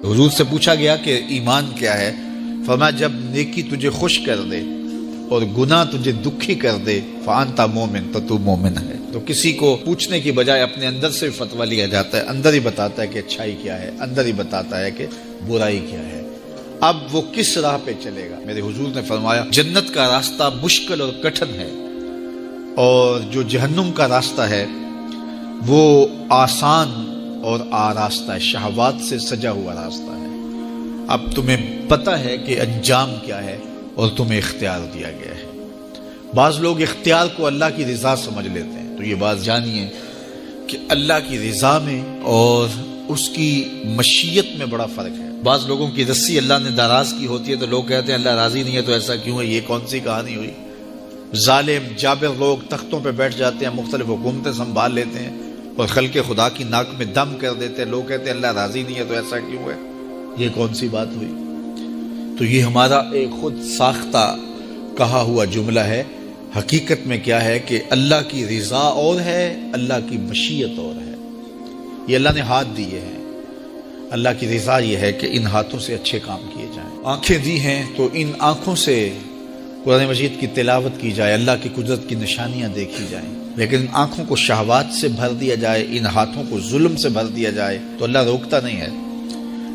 حضور سے پوچھا گیا کہ ایمان کیا ہے؟ فرمایا جب نیکی تجھے خوش کر دے اور گناہ تجھے دکھی کر دے فانتا مومن، تو مومن ہے۔ تو کسی کو پوچھنے کی بجائے اپنے اندر سے فتویٰ لیا جاتا ہے، اندر ہی بتاتا ہے کہ اچھائی کیا ہے، اندر ہی بتاتا ہے کہ برائی کیا ہے۔ اب وہ کس راہ پہ چلے گا؟ میرے حضور نے فرمایا جنت کا راستہ مشکل اور کٹھن ہے، اور جو جہنم کا راستہ ہے وہ آسان اور آراستہ ہے، شہوات سے سجا ہوا راستہ ہے۔ اب تمہیں پتہ ہے کہ انجام کیا ہے اور تمہیں اختیار دیا گیا ہے۔ بعض لوگ اختیار کو اللہ کی رضا سمجھ لیتے ہیں، تو یہ بات جانیے کہ اللہ کی رضا میں اور اس کی مشیت میں بڑا فرق ہے۔ بعض لوگوں کی رسی اللہ نے دراز کی ہوتی ہے تو لوگ کہتے ہیں اللہ راضی نہیں ہے تو ایسا کیوں ہے؟ یہ کون سی کہانی ہوئی؟ ظالم جابر لوگ تختوں پہ بیٹھ جاتے ہیں، مختلف حکومتیں سنبھال لیتے ہیں اور خلق خدا کی ناک میں دم کر دیتے ہیں، لوگ کہتے ہیں اللہ راضی نہیں ہے تو ایسا کیوں ہے؟ یہ کون سی بات ہوئی؟ تو یہ ہمارا ایک خود ساختہ کہا ہوا جملہ ہے۔ حقیقت میں کیا ہے کہ اللہ کی رضا اور ہے، اللہ کی مشیت اور ہے۔ یہ اللہ نے ہاتھ دیے ہیں، اللہ کی رضا یہ ہے کہ ان ہاتھوں سے اچھے کام کیے جائیں۔ آنکھیں دی ہیں تو ان آنکھوں سے قرآن مجید کی تلاوت کی جائے، اللہ کی قدرت کی نشانیاں دیکھی جائیں، لیکن ان آنکھوں کو شہوات سے بھر دیا جائے، ان ہاتھوں کو ظلم سے بھر دیا جائے تو اللہ روکتا نہیں ہے۔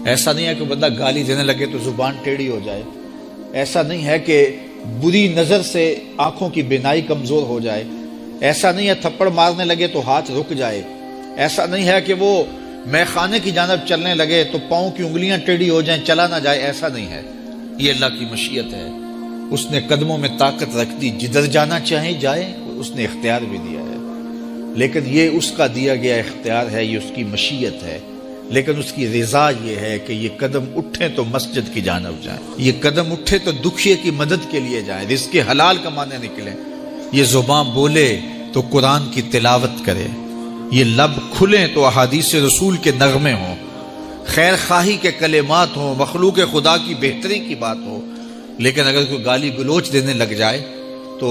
ایسا نہیں ہے کہ بندہ گالی دینے لگے تو زبان ٹیڑھی ہو جائے، ایسا نہیں ہے کہ بری نظر سے آنکھوں کی بینائی کمزور ہو جائے، ایسا نہیں ہے تھپڑ مارنے لگے تو ہاتھ رک جائے، ایسا نہیں ہے کہ وہ مے خانے کی جانب چلنے لگے تو پاؤں کی انگلیاں ٹیڑھی ہو جائیں، چلا نہ جائے، ایسا نہیں ہے۔ یہ اللہ کی مشیت ہے، اس نے قدموں میں طاقت رکھ دی، جدھر جانا چاہے جائے، اس نے اختیار بھی دیا ہے، لیکن یہ اس کا دیا گیا اختیار ہے، یہ اس کی مشیت ہے، لیکن اس کی رضا یہ ہے کہ یہ قدم اٹھیں تو مسجد کی جانب جائیں، یہ قدم اٹھے تو دکھیے کی مدد کے لیے جائیں، رزق حلال کمانے نکلیں، یہ زبان بولے تو قرآن کی تلاوت کرے، یہ لب کھلیں تو احادیث رسول کے نغمے ہوں، خیر خواہی کے کلمات ہوں، مخلوق خدا کی بہتری کی بات ہو۔ لیکن اگر کوئی گالی گلوچ دینے لگ جائے تو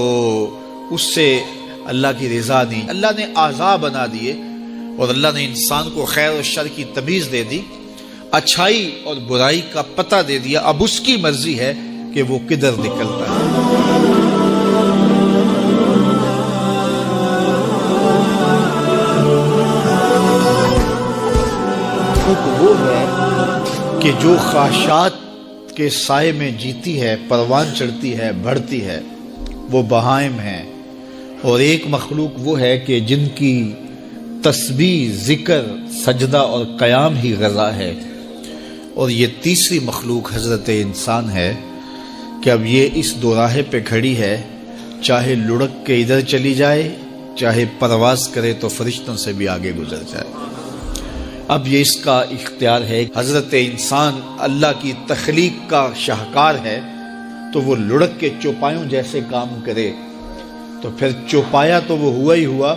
اس سے اللہ کی رضا نہیں۔ اللہ نے اعضاء بنا دیے اور اللہ نے انسان کو خیر اور شر کی تمیز دے دی، اچھائی اور برائی کا پتہ دے دیا، اب اس کی مرضی ہے کہ وہ کدھر نکلتا ہے۔ وہ ہے کہ جو خواہشات کے سائے میں جیتی ہے، پروان چڑھتی ہے، بڑھتی ہے، وہ بہائم ہیں، اور ایک مخلوق وہ ہے کہ جن کی تسبیح، ذکر، سجدہ اور قیام ہی غذا ہے، اور یہ تیسری مخلوق حضرت انسان ہے کہ اب یہ اس دوراہے پہ کھڑی ہے، چاہے لڑک کے ادھر چلی جائے، چاہے پرواز کرے تو فرشتوں سے بھی آگے گزر جائے۔ اب یہ اس کا اختیار ہے۔ حضرت انسان اللہ کی تخلیق کا شاہکار ہے، تو وہ لڑک کے چوپایوں جیسے کام کرے تو پھر چوپایا تو وہ ہوا ہی ہوا،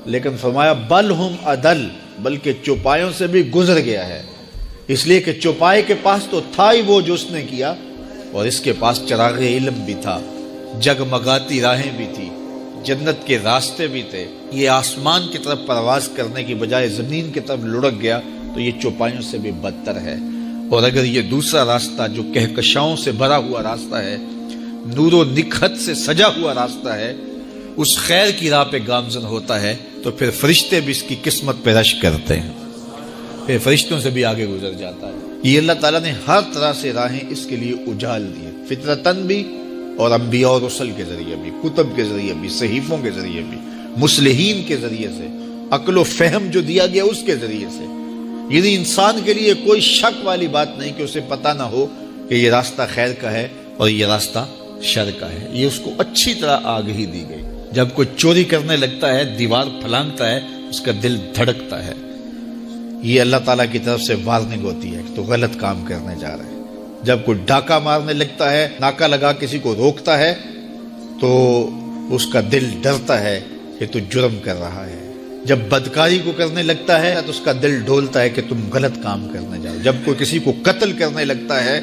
لیکن فرمایا بل ہم عدل، بلکہ چوپایوں سے بھی گزر گیا ہے، اس لیے کہ چوپائے کے پاس تو تھا ہی وہ جو اس نے کیا، اور اس کے پاس چراغ علم بھی تھا، جگمگاتی راہیں بھی تھی، جنت کے راستے بھی تھے۔ یہ آسمان کی طرف پرواز کرنے کی بجائے زمین کی طرف لڑک گیا تو یہ چوپایوں سے بھی بدتر ہے۔ اور اگر یہ دوسرا راستہ جو کہکشاؤں سے بھرا ہوا راستہ ہے، نور و نکھت سے سجا ہوا راستہ ہے، اس خیر کی راہ پہ گامزن ہوتا ہے تو پھر فرشتے بھی اس کی قسمت پہ رش کرتے ہیں، پھر فرشتوں سے بھی آگے گزر جاتا ہے۔ یہ اللہ تعالیٰ نے ہر طرح سے راہیں اس کے لیے اجال دی، فطرتاً بھی اور انبیاء اور رسل کے ذریعے بھی، کتب کے ذریعے بھی، صحیفوں کے ذریعے بھی، مصلحین کے ذریعے سے، عقل و فہم جو دیا گیا اس کے ذریعے سے۔ یعنی انسان کے لیے کوئی شک والی بات نہیں کہ اسے پتہ نہ ہو کہ یہ راستہ خیر کا ہے اور یہ راستہ شر کا ہے، یہ اس کو اچھی طرح آگہی دی گئی۔ جب کوئی چوری کرنے لگتا ہے، دیوار پھلانگتا ہے، اس کا دل دھڑکتا ہے، یہ اللہ تعالیٰ کی طرف سے وارننگ ہوتی ہے کہ تو غلط کام کرنے جا رہے ہیں۔ جب کوئی ڈاکہ مارنے لگتا ہے، ناکہ لگا کسی کو روکتا ہے، تو اس کا دل ڈرتا ہے کہ تو جرم کر رہا ہے۔ جب بدکاری کو کرنے لگتا ہے تو اس کا دل ڈولتا ہے کہ تم غلط کام کرنے جا رہے ہو۔ جب کوئی کسی کو قتل کرنے لگتا ہے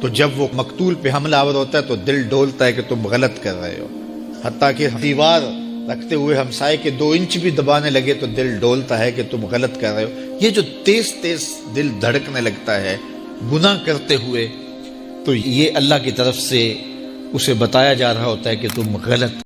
تو جب وہ مقتول پہ حملہ آور ہوتا ہے تو دل ڈولتا ہے کہ تم غلط کر رہے ہو۔ حتیٰ کہ دیوار رکھتے ہوئے ہمسائے کے 2 انچ بھی دبانے لگے تو دل ڈولتا ہے کہ تم غلط کر رہے ہو. یہ جو تیز تیز دل دھڑکنے لگتا ہے گناہ کرتے ہوئے، تو یہ اللہ کی طرف سے اسے بتایا جا رہا ہوتا ہے کہ تم غلط